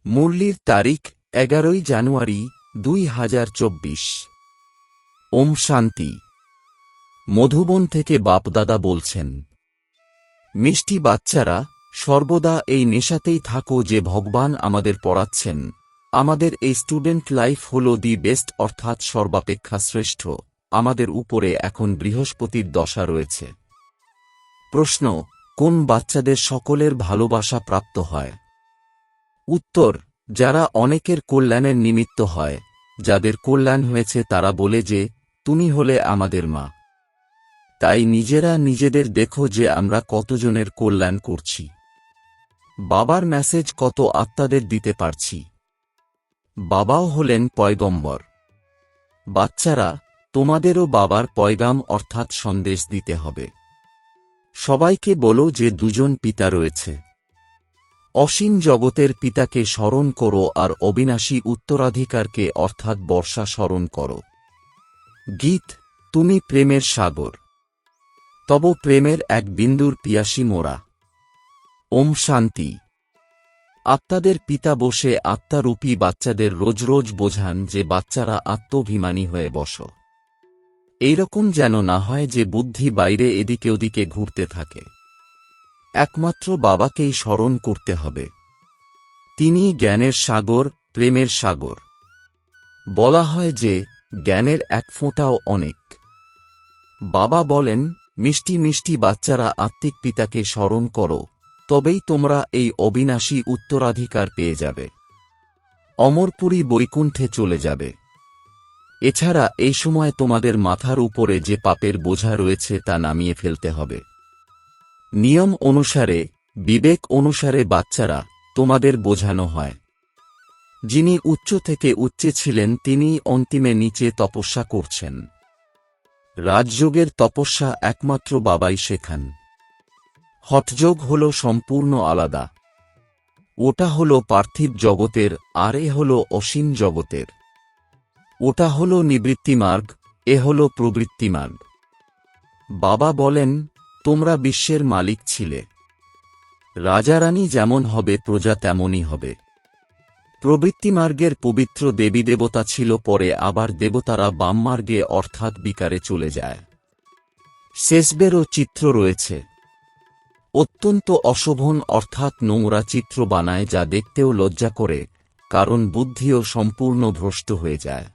মুরলির তারিখ 11 জানুয়ারি 2024। ওম শান্তি। মধুবন থেকে বাপদাদা বলছেন, মিষ্টি বাচ্চারা, সর্বদা এই নেশাতেই থাকো যে ভগবান আমাদের পড়াচ্ছেন। আমাদের এই স্টুডেন্ট লাইফ হল দি বেস্ট, অর্থাৎ সর্বাপেক্ষা শ্রেষ্ঠ। আমাদের উপরে এখন বৃহস্পতির দশা রয়েছে। প্রশ্ন, কোন বাচ্চাদের সকলের ভালোবাসা প্রাপ্ত হয়? উত্তর, যারা অনেকের কল্যাণের নিমিত্ত হয়। যাদের কল্যাণ হয়েছে তারা বলে যে, তুমি হলে আমাদের মা। তাই নিজেরা নিজেদের দেখো যে আমরা কতজনের কল্যাণ করছি। বাবার মেসেজ কত আত্মাদের দিতে পারছি। বাবাও হলেন পয়গম্বর। বাচ্চারা, তোমাদেরও বাবার পয়গাম অর্থাৎ সন্দেশ দিতে হবে। সবাইকে বলো যে দুজন পিতা রয়েছে। অসীম জগতের পিতাকে স্মরণ করো আর অবিনাশী উত্তরাধিকারকে অর্থাৎ বর্ষা স্মরণ করো। গীত, তুমি প্রেমের সাগর, তব প্রেমের এক বিন্দুর পিয়াসী মোরা। ওম শান্তি। আত্মাদের পিতা বসে আত্মারূপী বাচ্চাদের রোজ রোজ বোঝান যে বাচ্চারা আত্মাভিমানী হয়ে বসো। এইরকম যেন না হয় যে বুদ্ধি বাইরে এদিকে ওদিকে ঘুরতে থাকে। একমাত্র বাবাকেই স্মরণ করতে হবে। তিনি জ্ঞানের সাগর, প্রেমের সাগর। বলা হয় যে জ্ঞানের এক ফোঁটাও অনেক। বাবা বলেন, মিষ্টি মিষ্টি বাচ্চারা আত্মিক পিতাকে স্মরণ করো, তবেই তোমরা এই অবিনাশী উত্তরাধিকার পেয়ে যাবে। অমরপুরী বৈকুণ্ঠে চলে যাবে। এছাড়া এই সময় তোমাদের মাথার উপরে যে পাপের বোঝা রয়েছে তা নামিয়ে ফেলতে হবে। নিয়ম অনুসারে, বিবেক অনুসারে বাচ্চারা, তোমাদের বোঝানো হয়। যিনি উচ্চ থেকে উচ্চে ছিলেন তিনি অন্তিমে নিচে তপস্যা করছেন। রাজযোগের তপস্যা একমাত্র বাবাই শেখান। হঠযোগ হল সম্পূর্ণ আলাদা। ওটা হল পার্থিব জগতের, আর এ হল অসীম জগতের। ওটা হল নিবৃত্তিমার্গ, এ হল প্রবৃত্তিমার্গ। বাবা বলেন, তোমরা বিশ্বের মালিক ছিলে। রাজারানী যেমন হবে প্রজা তেমনই হবে। প্রবৃত্তিমার্গের পবিত্র দেবী দেবতা ছিল, পরে আবার দেবতারা বামমার্গে অর্থাৎ বিকারে চলে যায়। শেষবেরও চিত্র রয়েছে। অত্যন্ত অশোভন অর্থাৎ নোংরা চিত্র বানায়, যা দেখতেও লজ্জা করে, কারণ বুদ্ধিও সম্পূর্ণ ভ্রষ্ট হয়ে যায়।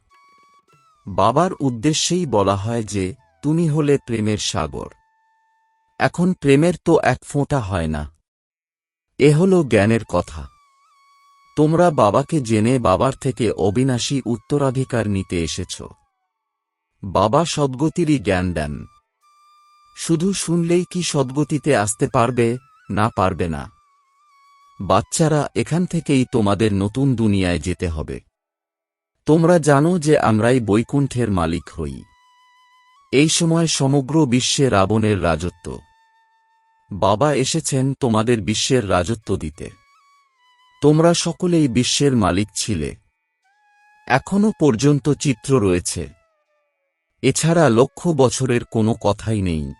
বাবার উদ্দেশ্যেই বলা হয় যে, তুমি হলে প্রেমের সাগর। এখন প্রেমের তো এক ফোঁটা হয় না। এ হল জ্ঞানের কথা। তোমরা বাবাকে জেনে বাবার থেকে অবিনাশী উত্তরাধিকার নিতে এসেছ। বাবা সদ্গতিরই জ্ঞান দেন। শুধু শুনলেই কি সদ্গতিতে আসতে পারবে? না, পারবে না। বাচ্চারা, এখান থেকেই তোমাদের নতুন দুনিয়ায় যেতে হবে। তোমরা জানো যে আমরাই বৈকুণ্ঠের মালিক হই। এই সময় সমগ্র বিশ্বে রাবণের রাজত্ব। বাবা এসেছেন তোমাদের বিশ্বের রাজত্ব দিতে। তোমরা সকলেই বিশ্বের মালিক ছিলে। এখনো পর্যন্ত চিত্র রয়েছে। এছাড়া লক্ষ বছরের কোনো কথাই নেই।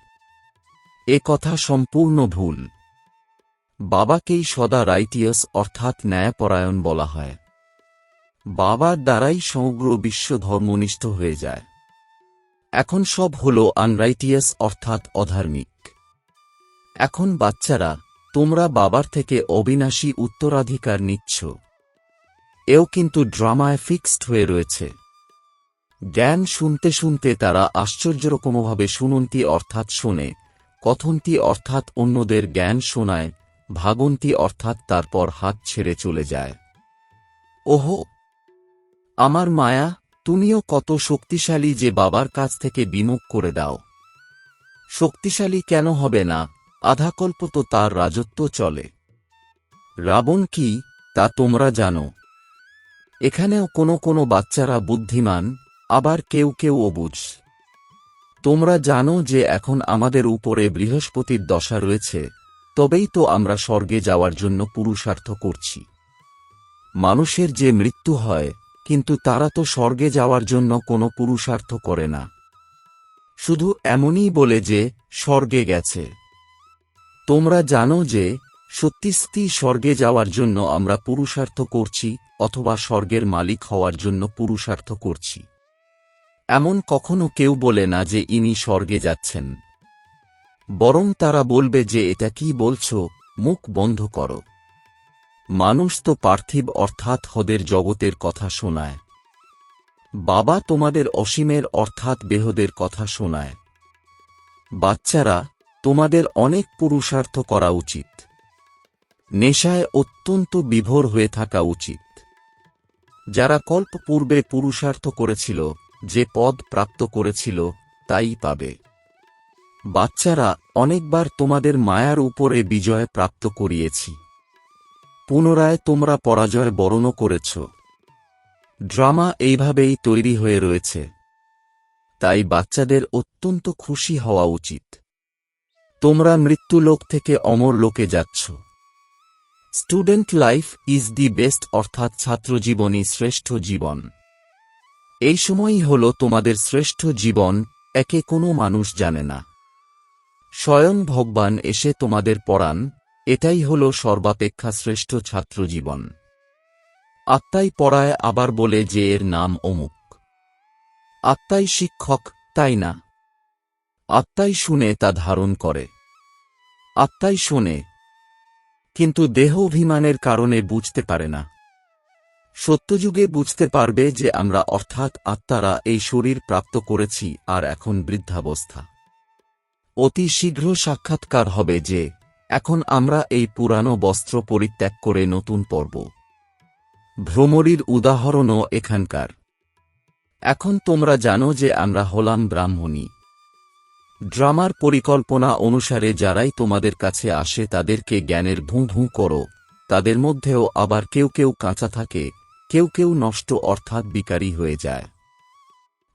এ কথা সম্পূর্ণ ভুল। বাবাকেই সদা রাইটিয়াস অর্থাৎ ন্যায়পরায়ণ বলা হয়। বাবার দ্বারাই সমগ্র বিশ্ব ধর্মনিষ্ঠ হয়ে যায়। এখন সব হল আনরাইটিয়াস অর্থাৎ অধার্মিক। এখন বাচ্চারা, তোমরা বাবার থেকে অবিনাশী উত্তরাধিকার নিচ্ছ। এও কিন্তু ড্রামায় ফিক্সড হয়ে রয়েছে। জ্ঞান শুনতে শুনতে তারা আশ্চর্যরকমভাবে শুনন্তি অর্থাৎ শোনে, কথন্তি অর্থাৎ অন্যদের জ্ঞান শোনায়, ভাগন্তি অর্থাৎ তারপর হাত ছেড়ে চলে যায়। ওহো আমার মায়া, তুমিও কত শক্তিশালী যে বাবার কাছ থেকে বিমুখ করে দাও। শক্তিশালী কেন হবে না? আধাকল্প তো তার রাজত্ব চলে। রাবণ কি তা তোমরা জানো। এখানেও কোনো কোনো বাচ্চারা বুদ্ধিমান, আবার কেউ কেউ অবুঝ। তোমরা জানো যে এখন আমাদের উপরে বৃহস্পতির দশা রয়েছে, তবেই তো আমরা স্বর্গে যাওয়ার জন্য পুরুষার্থ করছি। মানুষের যে মৃত্যু হয়, কিন্তু তারা তো স্বর্গে যাওয়ার জন্য কোনো পুরুষার্থ করে না। শুধু এমনই বলে যে স্বর্গে গেছে। তোমরা জানো যে সত্যিই স্বর্গে যাওয়ার জন্য আমরা পুরুষার্থ করছি অথবা স্বর্গের মালিক হওয়ার জন্য পুরুষার্থ করছি। এমন কখনো কেউ বলে না যে ইনি স্বর্গে যাচ্ছেন, বরং তারা বলবে যে এটা কি বলছো, মুখ বন্ধ করো। মানুষ তো পার্থিব অর্থাৎ হদের জগতের কথা শোনায়। বাবা তোমাদের অসীমের অর্থাৎ বেহদের কথা শোনায়। বাচ্চারা, তোমাদের অনেক পুরুষার্থ করা উচিত। নেশায় অত্যন্ত বিভোর হয়ে থাকা উচিত। যারা কল্প পূর্বে পুরুষার্থ করেছিল, যে পদ প্রাপ্ত করেছিল, তাই পাবে। বাচ্চারা, অনেকবার তোমাদের মায়ার উপরে বিজয় প্রাপ্ত করিয়েছি। পুনরায় তোমরা পরাজয় বরণও করেছ। ড্রামা এইভাবেই তৈরি হয়ে রয়েছে। তাই বাচ্চাদের অত্যন্ত খুশি হওয়া উচিত। তোমরা মৃত্যুলোক থেকে অমর লোকে যাচ্ছ। Student life is the best অর্থাৎ ছাত্রজীবনই শ্রেষ্ঠ জীবন। এই সময়ই হল তোমাদের শ্রেষ্ঠ জীবন, একে কোনো মানুষ জানে না। স্বয়ং ভগবান এসে তোমাদের পড়ান, এটাই হল সর্বাপেক্ষা শ্রেষ্ঠ ছাত্রজীবন। আত্মাই পড়ায় আবার বলে যে এর নাম অমুক। আত্মাই শিক্ষক, তাই না? আত্মাই শুনে তা ধারণ করে। আত্মাই শোনে, কিন্তু দেহ অভিমানের কারণে বুঝতে পারে না। সত্যযুগে বুঝতে পারবে যে আমরা অর্থাৎ আত্মারা এই শরীর প্রাপ্ত করেছি আর এখন বৃদ্ধাবস্থা। অতি শীঘ্র সাক্ষাৎকার হবে যে এখন আমরা এই পুরানো বস্ত্র পরিত্যাগ করে নতুন পর্ব। ভ্রমরীর উদাহরণও এখানকার। এখন তোমরা জানো যে আমরা হলাম ব্রাহ্মণী। ড্রামার পরিকল্পনা অনুসারে যারাই তোমাদের কাছে আসে তাদেরকে জ্ঞানের ভুঁ করো। তাদের মধ্যেও আবার কেউ কেউ কাঁচা থাকে, কেউ কেউ নষ্ট অর্থাৎ বিকারী হয়ে যায়।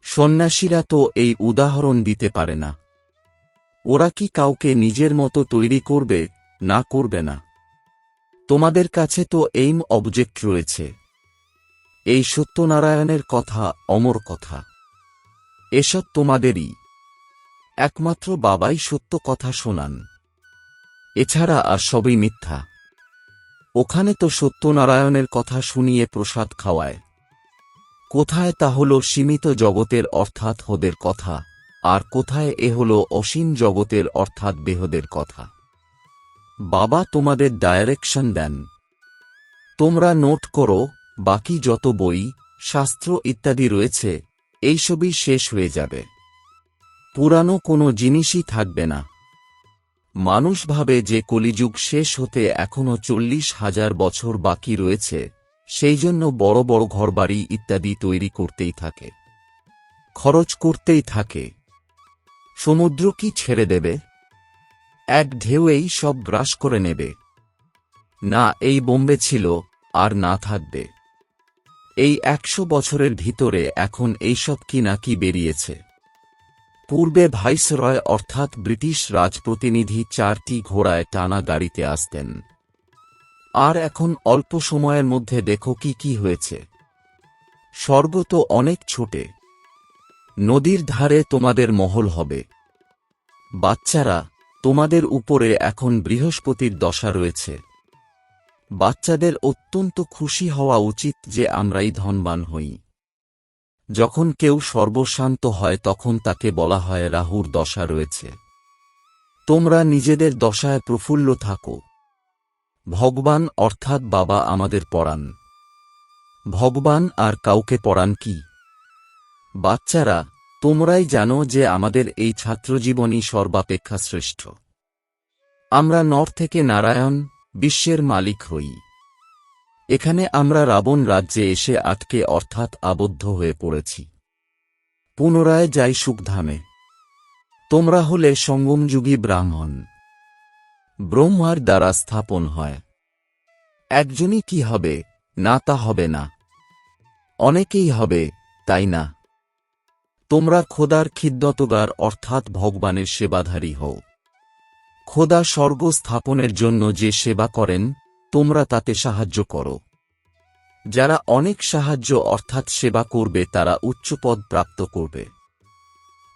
সন্ন্যাসীরা তো এই উদাহরণ দিতে পারে না। ওরা কি কাউকে নিজের মতো তৈরি করবে? না, করবে না। তোমাদের কাছে তো এইম অবজেক্ট রয়েছে। এই সত্যনারায়ণের কথা অমর কথা। এসব তোমাদেরই। একমাত্র বাবাই সত্য কথা শোনান। এছাড়া আর সবই মিথ্যা। ওখানে তো সত্যনারায়ণের কথা শুনিয়ে প্রসাদ খাওয়ায়। কোথায় তা হল সীমিত জগতের অর্থাৎ হদের কথা, আর কোথায় এ হল অসীম জগতের অর্থাৎ বেহদের কথা। বাবা তোমাদের ডাইরেকশন দেন। তোমরা নোট করো, বাকি যত বই, শাস্ত্র ইত্যাদি রয়েছে, এইসবই শেষ হয়ে যাবে। পুরানো কোনো জিনিসই থাকবে না। মানুষ ভাবে যে কলিযুগ শেষ হতে এখনো 40,000 বছর বাকি রয়েছে, সেই জন্য বড় বড় ঘরবাড়ি ইত্যাদি তৈরি করতেই থাকে, খরচ করতেই থাকে। সমুদ্র কি ছেড়ে দেবে? এক ঢেউয়েই সব গ্রাস করে নেবে। না এই বোম্বে ছিল, আর না থাকবে। এই 100 বছরের ভিতরে এখন এইসব কি না কি বেরিয়েছে। পূর্বে ভাইসরয় অর্থাৎ ব্রিটিশ রাজপ্রতিনিধি 4টি ঘোড়ায় টানা গাড়িতে আসতেন। আর এখন অল্প সময়ের মধ্যে দেখো কি কি হয়েছে। স্বর্গ তো অনেক ছোটে। নদীর ধারে তোমাদের মহল হবে। বাচ্চারা, তোমাদের উপরে এখন বৃহস্পতির দশা রয়েছে। বাচ্চাদের অত্যন্ত খুশি হওয়া উচিত যে আমরাই ধনবান হই। যখন কেউ সর্বশান্ত হয় তখন তাকে বলা হয় রাহুর দশা রয়েছে। তোমরা নিজেদের দশায় প্রফুল্ল থাকো। ভগবান অর্থাৎ বাবা আমাদের পড়ান। ভগবান আর কাউকে পড়ান কি? বাচ্চারা, তোমরাই জানো যে আমাদের এই ছাত্রজীবনই সর্বাপেক্ষা শ্রেষ্ঠ। আমরা নর থেকে নারায়ণ, বিশ্বের মালিক হই। এখানে আমরা রাবণ রাজ্যে এসে আটকে অর্থাৎ আবদ্ধ হয়ে পড়েছি। পুনরায় যাই সুখধামে। তোমরা হলে সঙ্গমযুগী ব্রাহ্মণ। ব্রহ্মার দ্বারা স্থাপন হয়। একজনই কি হবে? না, তা হবে না। অনেকেই হবে, তাই না? তোমরা খোদার খিদমতগার অর্থাৎ ভগবানের সেবাধারী হও। খোদা স্বর্গ স্থাপনের জন্য যে সেবা করেন, তোমরা তাতে সাহায্য করো। যারা অনেক সাহায্য অর্থাৎ সেবা করবে তারা উচ্চ পদ প্রাপ্ত করবে।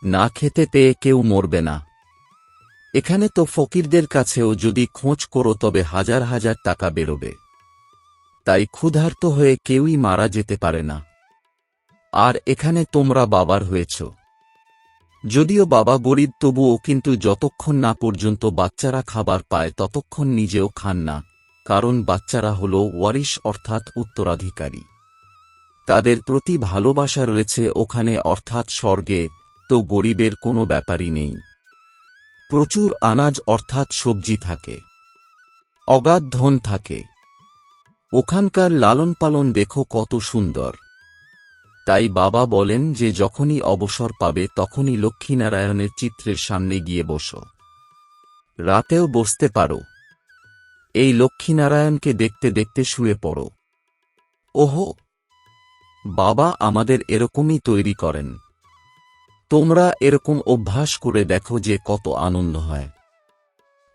না খেতে পেয়ে কেউ মরবে না। এখানে তো ফকিরদের কাছেও যদি খোঁজ করো তবে হাজার হাজার টাকা বেরোবে। তাই ক্ষুধার্ত হয়ে কেউই মারা যেতে পারে না। আর এখানে তোমরা বাবার হয়েছ। যদিও বাবা গরিব তবুও কিন্তু যতক্ষণ না পর্যন্ত বাচ্চারা খাবার পায় ততক্ষণ নিজেও খান না, কারণ বাচ্চারা হল ওয়ারিশ অর্থাৎ উত্তরাধিকারী। তাদের প্রতি ভালোবাসা রয়েছে ওখানে অর্থাৎ স্বর্গে, তো গরিবের কোনো ব্যাপারই নেই। প্রচুর আনাজ অর্থাৎ সবজি থাকে, অগাধ ধন থাকে। ওখানকার লালন পালন দেখো কত সুন্দর। তাই বাবা বলেন যে যখনই অবসর পাবে তখনই লক্ষ্মীনারায়ণের চিত্রের সামনে গিয়ে বসো। রাতেও বসতে পারো। এই লক্ষ্মীনারায়ণকে দেখতে দেখতে শুয়ে পড়ো। ওহো, বাবা আমাদের এরকমই তৈরি করেন। তোমরা এরকম অভ্যাস করে দেখো যে কত আনন্দ হয়।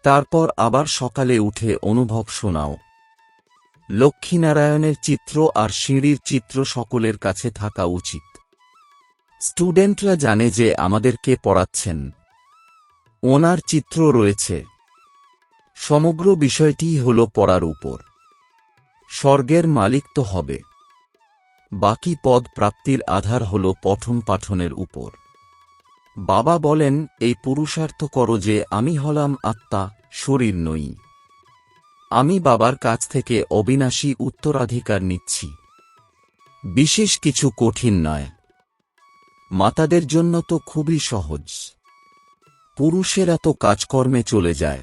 তারপর আবার সকালে উঠে অনুভব শোনাও। লক্ষ্মীনারায়ণের চিত্র আর সিঁড়ির চিত্র সকলের কাছে থাকা উচিত। স্টুডেন্টরা জানে যে আমাদেরকে পড়াচ্ছেন, ওনার চিত্র রয়েছে। সমগ্র বিষয়টিই হল পড়ার উপর। স্বর্গের মালিক তো হবে। বাকি পদ প্রাপ্তির আধার হল পঠন পাঠনের উপর। বাবা বলেন এই পুরুষার্থ করো যে আমি হলাম আত্মা, শরীর নই। আমি বাবার কাছ থেকে অবিনাশী উত্তরাধিকার নিচ্ছি। বিশেষ কিছু কঠিন নয়। মাতাদের জন্য তো খুবই সহজ। পুরুষেরা তো কাজকর্মে চলে যায়।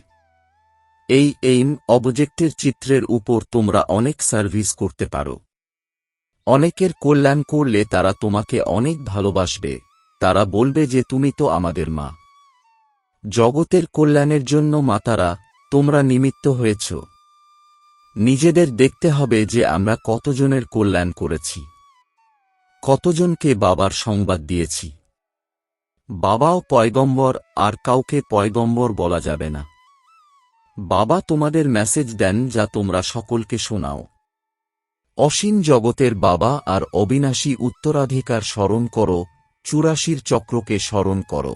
এই এইম অবজেক্টের চিত্রের উপর তোমরা অনেক সার্ভিস করতে পারো। অনেকের কল্যাণ করলে তারা তোমাকে অনেক ভালোবাসবে। তারা বলবে যে তুমি তো আমাদের মা। জগতের কল্যাণের জন্য মাতারা তোমরা নিমিত্ত হয়েছ। নিজেদের দেখতে হবে যে আমরা কতজনের কল্যাণ করেছি, কতজনকে বাবার সংবাদ দিয়েছি। বাবাও পয়গম্বর, আর কাউকে পয়গম্বর বলা যাবে না। বাবা তোমাদের মেসেজ দেন যা তোমরা সকলকে শোনাও। অসীম জগতের বাবা আর অবিনাশী উত্তরাধিকার স্মরণ করো, ৮৪ চক্রকে স্মরণ করো।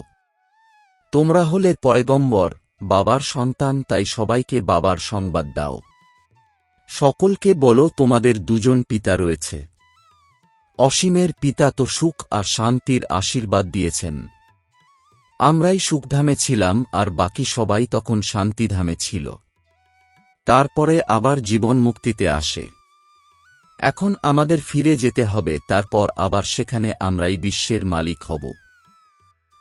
তোমরা হলে পয়গম্বর, বাবার সন্তান, তাই সবাইকে বাবার সংবাদ দাও। সকলকে বলো তোমাদের দুজন পিতা রয়েছে। অসীমের পিতা তো সুখ আর শান্তির আশীর্বাদ দিয়েছেন। আমরাই সুখধামে ছিলাম আর বাকি সবাই তখন শান্তিধামে ছিল। তারপরে আবার জীবন মুক্তিতে আসে। এখন আমাদের ফিরে যেতে হবে, তারপর আবার সেখানে আমরাই বিশ্বের মালিক হব।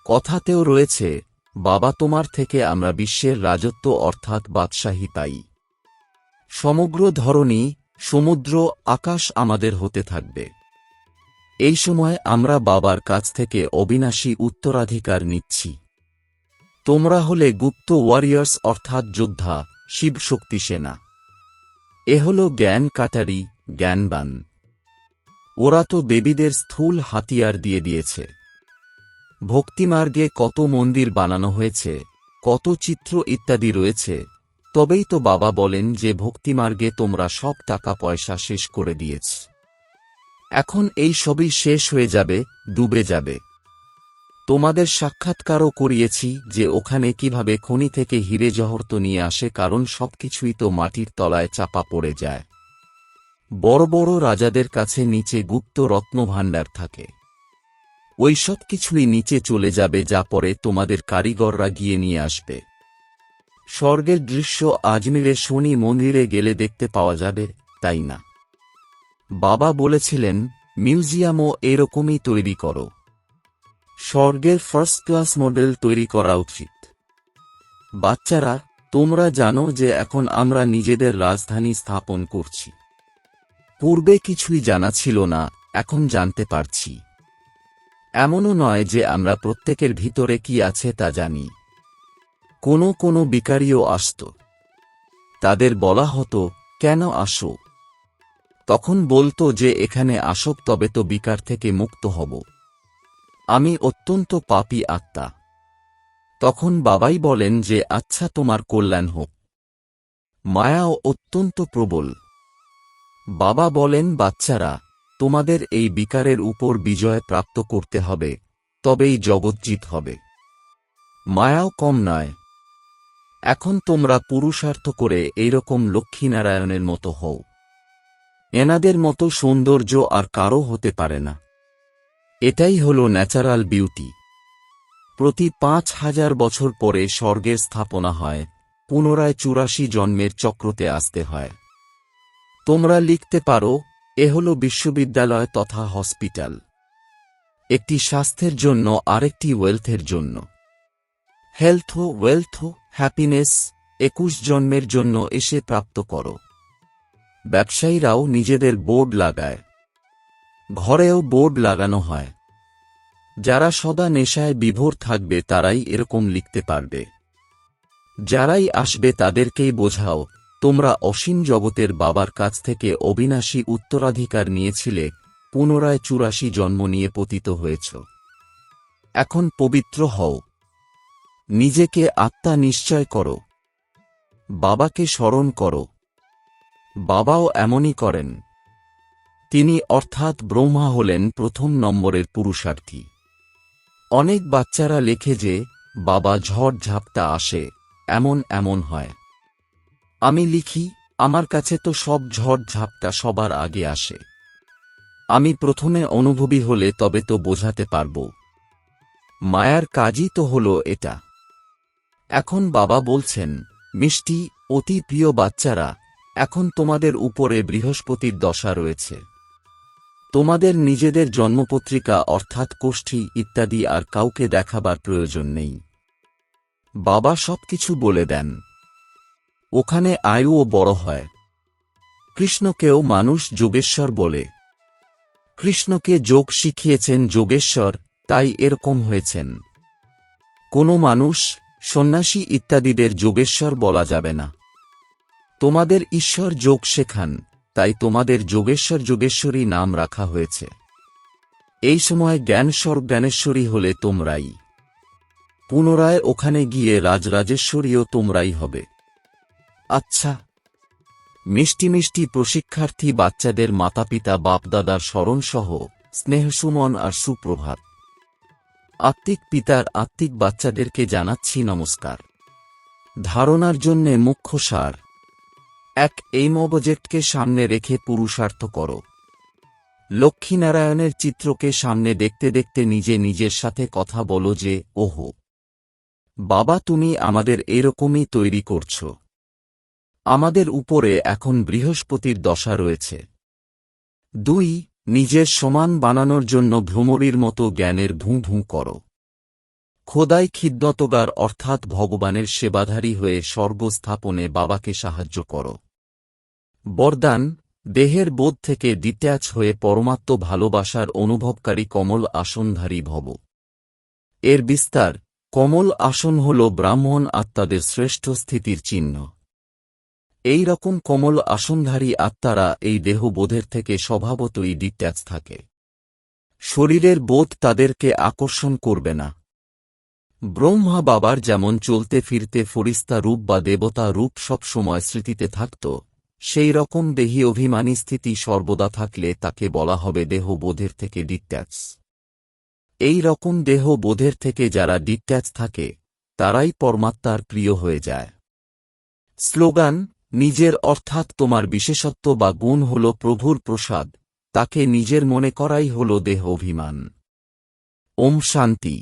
কথাতেও রয়েছে, বাবা তোমার থেকে আমরা বিশ্বের রাজত্ব অর্থাৎ বাদশাহী পাই। সমগ্র ধরণী, সমুদ্র, আকাশ আমাদের হতে থাকবে। এই সময় আমরা বাবার কাছ থেকে অবিনাশী উত্তরাধিকার নিচ্ছি। তোমরা হলে গুপ্ত ওয়ারিয়ার্স অর্থাৎ যোদ্ধা, শিবশক্তি সেনা। এ হল জ্ঞান কাটারি, জ্ঞানবান। ওরা তো দেবীদের স্থূল হাতিয়ার দিয়ে দিয়েছে। ভক্তিমার্গে কত মন্দির বানানো হয়েছে, কত চিত্র ইত্যাদি রয়েছে। তবেই তো বাবা বলেন যে ভক্তিমার্গে তোমরা সব টাকা পয়সা শেষ করে দিয়েছ। এখন এই সবই শেষ হয়ে যাবে, ডুবে যাবে। তোমাদের সাক্ষাৎকারও করিয়েছি যে ওখানে কিভাবে খনি থেকে হিরে জহরত নিয়ে আসে, কারণ সবকিছুই তো মাটির তলায় চাপা পড়ে যায়। বড় বড় রাজাদের কাছে নিচে গুপ্ত রত্নভাণ্ডার থাকে। ওই সব কিছুই নিচে চলে যাবে, যা পরে তোমাদের কারিগররা গিয়ে নিয়ে আসবে। স্বর্গের দৃশ্য আজমিরে শনি মন্দিরে গেলে দেখতে পাওয়া যাবে, তাই না? বাবা বলেছিলেন মিউজিয়ামও এরকমই তৈরি করো। স্বর্গের ফার্স্ট ক্লাস মডেল তৈরি করা উচিত। বাচ্চারা, তোমরা জানো যে এখন আমরা নিজেদের রাজধানী স্থাপন করছি। পূর্বে কিছুই জানা ছিল না, এখন জানতে পারছি। এমনও নয় যে আমরা প্রত্যেকের ভিতরে কি আছে তা জানি। কোনো ভিখারিও আসত। তাদের বলা হতো, কেন আসো? তখন বলতো যে এখানে আসব, তবে তো বিকার থেকে মুক্ত হব। আমি অত্যন্ত পাপী আত্মা। তখন বাবাই বলেন যে আচ্ছা, তোমার কল্যাণ হোক। মায়াও অত্যন্ত প্রবল। বাবা বলেন, বাচ্চারা, তোমাদের এই বিকারের উপর বিজয় প্রাপ্ত করতে হবে, তবেই জগৎজিৎ হবে। মায়াও কম নয়। এখন তোমরা পুরুষার্থ করে এইরকম লক্ষ্মীনারায়ণের মতো হও। এনাদের মতো সৌন্দর্য আর কারও হতে পারে না। এটাই হল ন্যাচারাল বিউটি। প্রতি ৫,০০০ বছর পরে স্বর্গের স্থাপনা হয়, পুনরায় ৮৪ জন্মের চক্রতে আসতে হয়। তোমরা লিখতে পারো, এ হল বিশ্ববিদ্যালয় তথা হসপিটাল। একটি স্বাস্থ্যের জন্য আরেকটি ওয়েলথের জন্য। হেলথ ওয়েলথ হ্যাপিনেস ২১ জন্মের জন্য এসে প্রাপ্ত করো। ব্যবসায়ীরাও নিজেদের বোর্ড লাগায়, ঘরেও বোর্ড লাগানো হয়। যারা সদা নেশায় বিভোর থাকবে তারাই এরকম লিখতে পারবে। যারাই আসবে তাদেরকেই বোঝাও, তোমরা অসীম জগতের বাবার কাছ থেকে অবিনাশী উত্তরাধিকার নিয়েছিলে, পুনরায় ৮৪ জন্ম নিয়ে পতিত হয়েছ। এখন পবিত্র হও, নিজেকে আত্মা নিশ্চয় করো, বাবাকে স্মরণ করো। বাবাও এমনই করেন। তিনি অর্থাৎ ব্রহ্মা হলেন প্রথম নম্বরের পুরুষার্থী। অনেক বাচ্চারা লেখে যে বাবা ঝড় ঝাপটা আসে, এমন এমন হয়। আমি লিখি, আমার কাছে তো সব ঝড় ঝাপটা সবার আগে আসে। আমি প্রথমে অনুভবী হলে তবে তো বোঝাতে পারব। মায়ার কাজই তো হল এটা। এখন বাবা বলছেন, মিষ্টি, অতি প্রিয় বাচ্চারা, এখন তোমাদের উপরে বৃহস্পতির দশা রয়েছে। তোমাদের নিজেদের জন্মপত্রিকা অর্থাৎ কোষ্ঠী ইত্যাদি আর কাউকে দেখাবার প্রয়োজন নেই। বাবা সবকিছু বলে দেন। ওখানে আয়ুও বড় হয়। কৃষ্ণকেও মানুষ যোগেশ্বর বলে। কৃষ্ণকে যোগ শিখিয়েছেন যোগেশ্বর, তাই এরকম হয়েছেন। কোনো মানুষ, সন্ন্যাসী ইত্যাদিদের যোগেশ্বর বলা যাবে না। তোমাদের ঈশ্বর যোগ শেখান, তাই তোমাদের যোগেশ্বর যোগেশ্বরী নাম রাখা হয়েছে। এই সময় জ্ঞানস্বর জ্ঞানেশ্বরী হলে তোমরাই। পুনরায় ওখানে গিয়ে রাজরাজেশ্বরীও তোমরাই হবে। আচ্ছা, মিষ্টি মিষ্টি প্রশিক্ষার্থী বাচ্চাদের মাতাপিতা বাপদাদার স্মরণসহ স্নেহসুমন আর সুপ্রভাত। আত্মিক পিতার আত্মিক বাচ্চাদেরকে জানাচ্ছি নমস্কার। ধারণার জন্যে মুখ্য সার: এক, এই অবজেক্টকে সামনে রেখে পুরুষার্থ করো। লক্ষ্মীনারায়ণের চিত্রকে সামনে দেখতে দেখতে নিজে নিজের সাথে কথা বলো যে, ওহো বাবা, তুমি আমাদের এরকমই তৈরি করছ। আমাদের উপরে এখন বৃহস্পতির দশা রয়েছে। ২, নিজের সমান বানানোর জন্য ভ্রমরীর মতো জ্ঞানের ভূঁ ভূঁ করো। খোদাই খিদ্মতগার অর্থাৎ ভগবানের সেবাধারী হয়ে স্বর্গস্থাপনে বাবাকে সাহায্য করো। বরদান: দেহের বোধ থেকে ডিট্যাচ হয়ে পরমাত্ম ভালোবাসার অনুভবকারী কমল আসনধারী ভব। এর বিস্তার: কমল আসন হল ব্রাহ্মণ আত্মাদের শ্রেষ্ঠ স্থিতির চিহ্ন। এই রকম কমল আসনধারী আত্মারা এই দেহবোধের থেকে স্বভাবতই ডিট্যাচ থাকে। শরীরের বোধ তাদেরকে আকর্ষণ করবে না। ব্রহ্মা বাবার যেমন চলতে ফিরতে ফরিস্তা রূপ বা দেবতা রূপ সব সময় স্মৃতিতে থাকত, সেই রকম দেহী অভিমানী স্থিতি সর্বদা থাকলে তাকে বলা হবে দেহবোধের থেকে ডিট্যাচ। এই রকম দেহবোধের থেকে যারা ডিট্যাচ থাকে তারাই পরমাত্মার প্রিয় হয়ে যায়। স্লোগান: নিজের অর্থাৎ তোমার বিশেষত্ব বা গুণ হল প্রভুর প্রসাদ, তাকে নিজের মনে করাই হল দেহ অভিমান। ওম শান্তি।